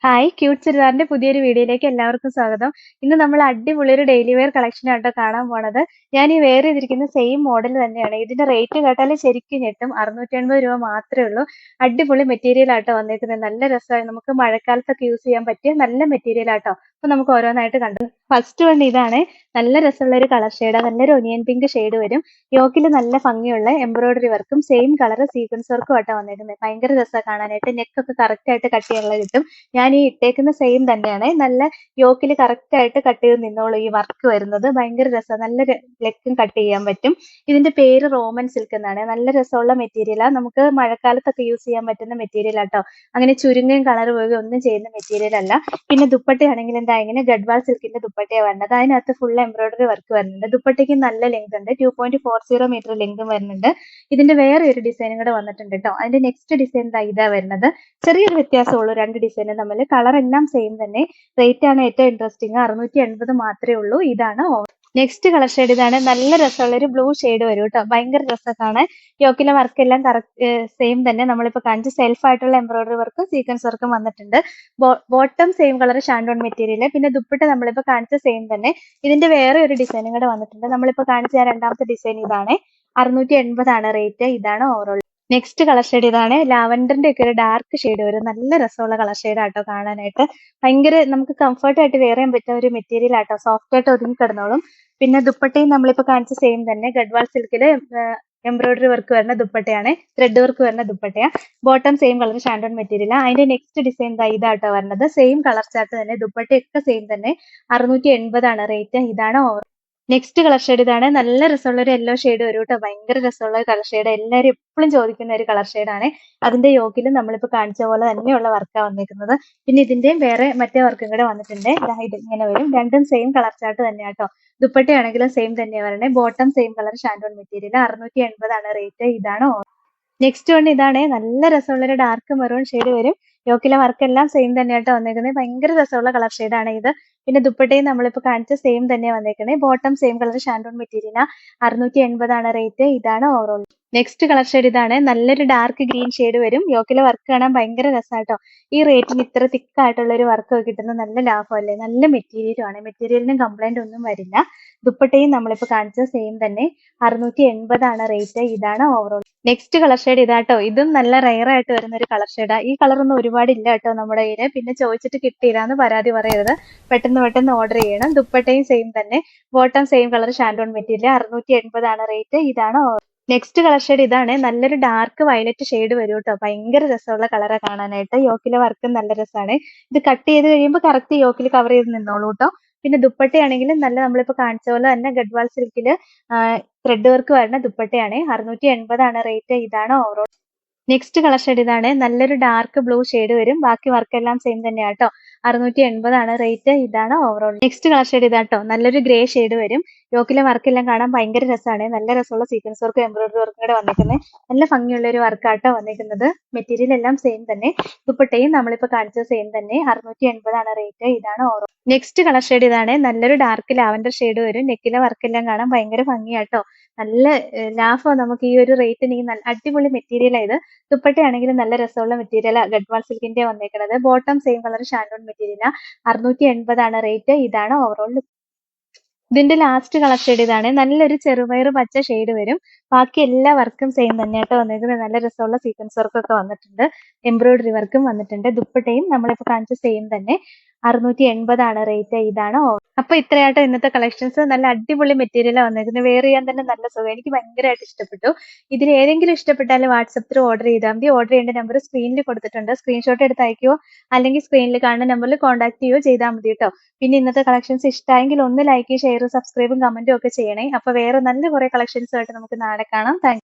Hi cute ചുരിദാറിന്റെ പുതിയൊരു വീഡിയോയിലേക്ക് എല്ലാവർക്കും സ്വാഗതം. ഇന്ന് നമ്മൾ അടിപൊളി ഒരു ഡെയിലി വെയർ കളക്ഷൻ ആട്ടോ കാണാൻ പോണത്. ഞാൻ ഈ വെയർ ചെയ്തിരിക്കുന്ന സെയിം മോഡൽ തന്നെയാണ്. ഇതിന്റെ റേറ്റ് കേട്ടാൽ ശരിക്കും ഞെട്ടും. 680 രൂപ മാത്രമേ ഉള്ളൂ. അടിപൊളി മെറ്റീരിയൽ ആട്ടോ വന്നേക്കുന്നത്. നല്ല രസമായി നമുക്ക് മഴക്കാലത്തൊക്കെ യൂസ് ചെയ്യാൻ പറ്റിയ നല്ല മെറ്റീരിയൽ ആട്ടോ. അപ്പൊ നമുക്ക് ഓരോന്നായിട്ട് കണ്ടു. ഫസ്റ്റ് വൺ ഇതാണ്. നല്ല രസമുള്ള ഒരു കളർ ഷെയ്ഡ്, നല്ലൊരു ഒനിയൻ പിങ്ക് ഷെയ്ഡ് വരും. യോക്കിൽ നല്ല ഭംഗിയുള്ള എംബ്രോയിഡറി വർക്കും സെയിം കളർ സീക്വൻസ് വർക്കും ആട്ടോ വന്നേക്കുന്നത്. ഭയങ്കര രസമാണ് കാണാനായിട്ട്. നെക്കൊക്കെ കറക്റ്റ് ആയിട്ട് കട്ട് ചെയ്യാനുള്ള കിട്ടും. ഞാൻ ഈ ഇട്ടേക്കുന്ന സെയിം തന്നെയാണ്. നല്ല യോക്കിൽ കറക്റ്റ് ആയിട്ട് കട്ട് ചെയ്ത് നിന്നോളൂ ഈ വർക്ക് വരുന്നത്. ഭയങ്കര രസമാണ്. നല്ല ലെക്കും കട്ട് ചെയ്യാൻ പറ്റും. ഇതിന്റെ പേര് റോമൻ സിൽക്ക് എന്നാണ്. നല്ല രസമുള്ള മെറ്റീരിയലാണ്. നമുക്ക് മഴക്കാലത്തൊക്കെ യൂസ് ചെയ്യാൻ പറ്റുന്ന മെറ്റീരിയൽ ആട്ടോ. അങ്ങനെ ചുരുങ്ങയും കളർ പോവുകയും ഒന്നും ചെയ്യുന്ന മെറ്റീരിയൽ അല്ല. പിന്നെ ദുപ്പട്ടയാണെങ്കിൽ എന്താ ഇങ്ങനെ ഗഡ്വാൾ സിൽക്കിന്റെ ദുപ്പട്ടയാണ് വരുന്നത്. അതിനകത്ത് ഫുൾ എംബ്രോയിഡറി വർക്ക് വരുന്നുണ്ട്. ദുപ്പട്ടയ്ക്ക് നല്ല ലെങ്ത് ഉണ്ട്. 2.40 മീറ്റർ ലെങ്തും വരുന്നുണ്ട്. ഇതിന്റെ വേറെ ഒരു ഡിസൈനും കൂടെ വന്നിട്ടുണ്ട് കേട്ടോ. അതിന്റെ നെക്സ്റ്റ് ഡിസൈൻ ഇതാ വരുന്നത്. ചെറിയൊരു വ്യത്യാസമുള്ളൂ രണ്ട് ഡിസൈനും തമ്മിൽ. കളർ എല്ലാം സെയിം തന്നെ. റേറ്റ് ആണ് ഏറ്റവും ഇൻട്രസ്റ്റിംഗ്. 680 മാത്രമേ ഉള്ളൂ. ഇതാണ് നെക്സ്റ്റ് കളർ ഷെയ്ഡ് ഇതാണ്. നല്ല രസമുള്ള ഒരു ബ്ലൂ ഷെയ്ഡ് വരും കേട്ടോ. ഭയങ്കര രസമാണ്. യോക്കിലെ വർക്ക് എല്ലാം കറക്റ്റ് സെയിം തന്നെ. നമ്മളിപ്പോ കാണിച്ച സെൽഫ് ആയിട്ടുള്ള എംബ്രോയിഡറി വർക്കും സീക്വൻസ് വർക്കും വന്നിട്ടുണ്ട്. ബോട്ടം സെയിം കളർ ഷാൻഡോൺ മെറ്റീരിയൽ. പിന്നെ ദുപ്പട്ട നമ്മളിപ്പോ കാണിച്ച സെയിം തന്നെ. ഇതിന്റെ വേറെ ഒരു ഡിസൈനും കൂടെ വന്നിട്ടുണ്ട്. നമ്മളിപ്പോ കാണിച്ച രണ്ടാമത്തെ ഡിസൈൻ ഇതാണ്. 680 ആണ് റേറ്റ്. ഇതാണ് ഓവറോൾ. നെക്സ്റ്റ് കളർ ഷെയ്ഡ് ഇതാണ്. ലാവൻഡറിന്റെ ഒക്കെ ഒരു ഡാർക്ക് ഷെയ്ഡ് വരും. നല്ല രസമുള്ള കളർ ഷെയ്ഡ് ആട്ടോ കാണാനായിട്ട്. ഭയങ്കര നമുക്ക് കംഫർട്ട് ആയിട്ട് വെയർ ചെയ്യാൻ പറ്റുന്ന ഒരു മെറ്റീരിയൽ ആട്ടോ. സോഫ്റ്റ് ആയിട്ട് ഒതുങ്ങി കിടന്നോളും. പിന്നെ ദുപ്പട്ടയും നമ്മളിപ്പോ കാണിച്ച സെയിം തന്നെ. ഗഡ്വാൾ സിൽക്കില് എംബ്രോയിഡറി വർക്ക് വരുന്ന ദുപ്പട്ടയാണ്. ത്രെഡ് വർക്ക് വരുന്ന ദുപ്പട്ടയാണ്. ബോട്ടം സെയിം കളർ ഷാൻഡോൺ മെറ്റീരിയൽ. അതിന്റെ നെക്സ്റ്റ് ഡിസൈൻ ഇതാട്ടോ വരുന്നത്. സെയിം കളർ ചാർട്ട് തന്നെ. ദുപ്പട്ടയൊക്കെ സെയിം തന്നെ. 680 ആണ് റേറ്റ്. ഇതാണ് നെക്സ്റ്റ് കളർ ഷെയ്ഡ് ഇതാണ്. നല്ല രസമുള്ള ഒരു യെല്ലോ ഷെയ്ഡ് വരും കേട്ടോ. ഭയങ്കര രസമുള്ള ഒരു കളർ ഷെയ്ഡ്. എല്ലാവരും എപ്പോഴും ചോദിക്കുന്ന ഒരു കളർ ഷെയ്ഡാണ്. അതിന്റെ യോക്കിലും നമ്മളിപ്പോ കാണിച്ച പോലെ തന്നെയുള്ള വർക്കാണ് വന്നിരിക്കുന്നത്. പിന്നെ ഇതിന്റെയും വേറെ മറ്റേ വർക്കും കൂടെ വന്നിട്ടുണ്ട്. ഇത് ഇങ്ങനെ വരും. രണ്ടും സെയിം കളർ ചാർട്ട് തന്നെയാ കേട്ടോ. ദുപ്പട്ടയാണെങ്കിലും സെയിം തന്നെയാണ് വരണേ. ബോട്ടം സെയിം കളർ ഷാൻഡോൺ മെറ്റീരിയൽ. 680 ആണ് റേറ്റ്. ഇതാണ് നെക്സ്റ്റ് വൺ ഇതാണ്. നല്ല രസമുള്ള ഒരു ഡാർക്ക് മെറൂൺ ഷെയ്ഡ് വരും. യോക്കിലെ വർക്ക് എല്ലാം സെയിം തന്നെയാട്ടോ വന്നേക്കുന്നത്. ഭയങ്കര രസമുള്ള കളർ ഷെയ്ഡാണ് ഇത്. പിന്നെ ദുപ്പട്ടയും നമ്മളിപ്പോ കാണിച്ച സെയിം തന്നെയാണ് വന്നേക്കുന്നത്. ബോട്ടം സെയിം കളർ ഷാൻഡോൺ മെറ്റീരിയൽ. 680 ആണ് റേറ്റ്. ഇതാണ് ഓവറോൾ. നെക്സ്റ്റ് കളർ ഷെയ്ഡ് ഇതാണ്. നല്ലൊരു ഡാർക്ക് ഗ്രീൻ ഷെയ്ഡ് വരും. യോക്കിലെ വർക്ക് കാണാൻ ഭയങ്കര രസമാട്ടോ. ഈ റേറ്റിന് ഇത്ര തിക്ക് ആയിട്ടുള്ള ഒരു വർക്ക് കിട്ടുന്നത് നല്ല ലാഭമല്ലേ. നല്ല മെറ്റീരിയലും ആണ്. മെറ്റീരിയലിനും കംപ്ലൈന്റ് ഒന്നും വരില്ല. ദുപ്പട്ടയും നമ്മളിപ്പോ കാണിച്ച സെയിം തന്നെ. 680 ആണ് റേറ്റ്. ഇതാണ് ഓവറോൾ. നെക്സ്റ്റ് കളർ ഷെയ്ഡ് ഇതാട്ടോ. ഇതും നല്ല റെയർ ആയിട്ട് വരുന്ന ഒരു കളർ ഷെയ്ഡാ. ഈ കളർ ഒന്നും ഒരുപാട് ഇല്ല കേട്ടോ നമ്മുടെ കയ്യില്. പിന്നെ ചോദിച്ചിട്ട് കിട്ടിയില്ലാന്ന് പരാതി പറയരുത്. പെട്ടെന്ന് ഓർഡർ ചെയ്യണം. ദുപ്പട്ടയും സെയിം തന്നെ. ബോട്ടം സെയിം കളർ ഷാൻഡോൺ മെറ്റീരിയൽ. 680 ആണ് റേറ്റ്. ഇതാണ് നെക്സ്റ്റ് കളർ ഷെയ്ഡ് ഇതാണ്. നല്ലൊരു ഡാർക്ക് വയലറ്റ് ഷെയ്ഡ് വരും കേട്ടോ. ഭയങ്കര രസമുള്ള കളറാണ് കാണാനായിട്ട്. യോക്കിലെ വർക്കും നല്ല രസമാണ്. ഇത് കട്ട് ചെയ്ത് കഴിയുമ്പോൾ കറക്റ്റ് യോക്കിൽ കവർ ചെയ്ത് നിന്നോളൂ കേട്ടോ. പിന്നെ ദുപ്പട്ടയാണെങ്കിലും നല്ല നമ്മളിപ്പോ കാണിച്ച പോലെ തന്നെ ഗഡ്വാൾ സിൽക്കില് ത്രെഡ് വർക്ക് വരുന്ന ദുപ്പട്ടയാണ്. 680 ആണ് റേറ്റ്. ഇതാണ് ഓവറോൾ. നെക്സ്റ്റ് കളർ ഷെയ്ഡ് ഇതാണ്. നല്ലൊരു ഡാർക്ക് ബ്ലൂ ഷെയ്ഡ് വരും. ബാക്കി വർക്ക് എല്ലാം സെയിം തന്നെയാണ് കേട്ടോ. 680 ആണ് റേറ്റ്. ഇതാണ് ഓവറോൾ. നെക്സ്റ്റ് കളർ ഷെയ്ഡ് ഇതാട്ടോ. നല്ലൊരു ഗ്രേ ഷെയ്ഡ് വരും. യോക്കിലെ വർക്ക് എല്ലാം കാണാൻ ഭയങ്കര രസമാണ്. നല്ല രസമുള്ള സീക്വൻസ് വർക്കും എംബ്രോയിഡറി വർക്കും കൂടെ വന്നിരിക്കുന്നത്. നല്ല ഭംഗിയുള്ള ഒരു വർക്കാട്ടോ വന്നിരിക്കുന്നത്. മെറ്റീരിയൽ എല്ലാം സെയിം തന്നെ. ദുപ്പട്ടയും നമ്മളിപ്പോ കാണിച്ചത് സെയിം തന്നെ. 680 ആണ് റേറ്റ്. ഇതാണ് ഓവറോൾ. നെക്സ്റ്റ് കളർ ഷെയ്ഡ് ഇതാണ്. നല്ലൊരു ഡാർക്ക് ലാവൻഡർ ഷെയ്ഡ് വരും. നെക്കിലെ വർക്ക് എല്ലാം കാണാൻ ഭയങ്കര ഭംഗിയാട്ടോ. നല്ല ലാഭമാണ് നമുക്ക് ഈ ഒരു റേറ്റിന്. ഈ നല്ല അടിപൊളി മെറ്റീരിയലാണ് ഇത്. ദുപ്പട്ടയാണെങ്കിലും നല്ല രസമുള്ള മെറ്റീരിയൽ ഗഡ്വാൾ സിൽക്കിന്റെ വന്നേക്കുന്നത്. ബോട്ടം സെയിം കളർ ഷാൻഡോൺ മെറ്റീരിയൽ. 680 ആണ് റേറ്റ്. ഇതാണ് ഓവറോൾ. ഇതിന്റെ ലാസ്റ്റ് കളർ ഷെയ്ഡ് ഇതാണ്. നല്ലൊരു ചെറുപയർ പച്ച ഷെയ്ഡ് വരും. ബാക്കി എല്ലാ വർക്കും സെയിം തന്നെയായിട്ട് വന്നേക്കുന്നത്. നല്ല രസമുള്ള സീക്വൻസ് വർക്കും ഒക്കെ വന്നിട്ടുണ്ട്. എംബ്രോയിഡറി വർക്കും വന്നിട്ടുണ്ട്. ദുപ്പട്ടയും നമ്മളിപ്പോ കാണിച്ച സെയിം തന്നെ. 680 ആണ് റേറ്റ്. ഇതാണ് അപ്പൊ ഇത്രയാട്ടോ ഇന്നത്തെ കളക്ഷൻസ്. നല്ല അടിപൊളി മെറ്റീരിയലാണ് വന്നേക്കുന്നത്. വെയർ ചെയ്യാൻ തന്നെ നല്ല സുഖം. എനിക്ക് ഭയങ്കരമായിട്ട് ഇഷ്ടപ്പെട്ടു. ഇതിൽ ഏതെങ്കിലും ഇഷ്ടപ്പെട്ടാൽ വാട്സപ്പ് ത്രൂ ഓർഡർ ചെയ്താൽ മതി. ഓർഡർ ചെയ്യേണ്ട നമ്പർ സ്ക്രീനിൽ കൊടുത്തിട്ടുണ്ട്. സ്ക്രീൻഷോട്ട് എടുത്ത് അയക്കുകയോ അല്ലെങ്കിൽ സ്ക്രീനിൽ കാണുന്ന നമ്പറിൽ കോൺടാക്ട് ചെയ്യുകയോ ചെയ്താൽ മതി കേട്ടോ. പിന്നെ ഇന്നത്തെ കളക്ഷൻസ് ഇഷ്ടമായെങ്കിൽ ഒന്ന് ലൈക്ക്, ഷെയർ, സബ്സ്ക്രൈബും കമന്റും ഒക്കെ ചെയ്യണേ. അപ്പൊ വേറെ നല്ല കുറെ കളക്ഷൻസുമായിട്ട് നമുക്ക് നാളെ കാണാം. താങ്ക്